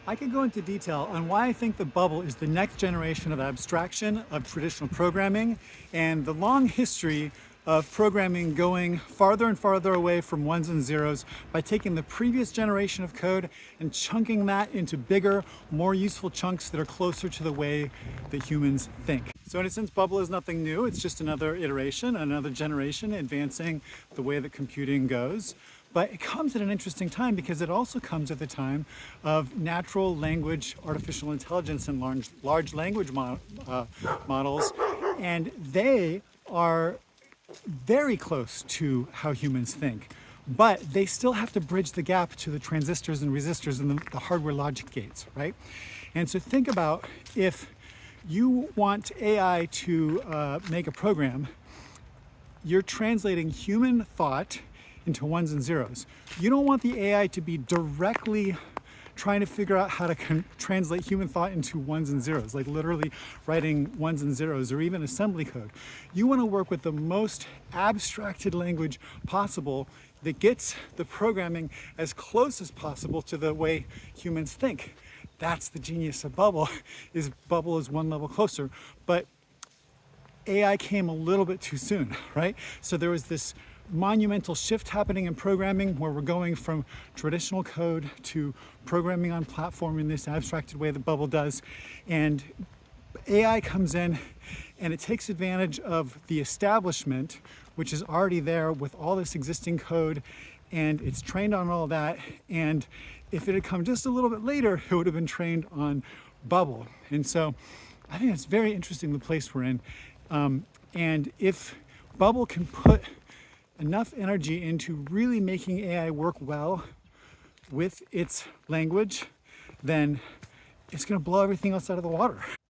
I could go into detail on why I think the bubble is the next generation of abstraction of traditional programming and the long history of programming going farther and farther away from ones and zeros by taking the previous generation of code and chunking that into bigger, more useful chunks that are closer to the way that humans think. So in a sense, bubble is nothing new. It's just another iteration, another generation advancing the way that computing goes. But it comes at an interesting time because it also comes at the time of natural language, artificial intelligence, and large language models. And they are very close to how humans think. But they still have to bridge the gap to the transistors and resistors and the hardware logic gates, right? And so think about if you want AI to make a program, you're translating human thought into ones and zeros. You don't want the AI to be directly trying to figure out how to translate human thought into ones and zeros, like literally writing ones and zeros or even assembly code. You want to work with the most abstracted language possible that gets the programming as close as possible to the way humans think. That's the genius of Bubble, is Bubble is one level closer. But AI came a little bit too soon, right? So there was this monumental shift happening in programming where we're going from traditional code to programming on platform in this abstracted way that Bubble does. And AI comes in and it takes advantage of the establishment, which is already there with all this existing code, and it's trained on all that. And if it had come just a little bit later, it would have been trained on Bubble. And so I think it's very interesting the place we're in. And if Bubble can put enough energy into really making AI work well with its language, then it's going to blow everything else out of the water.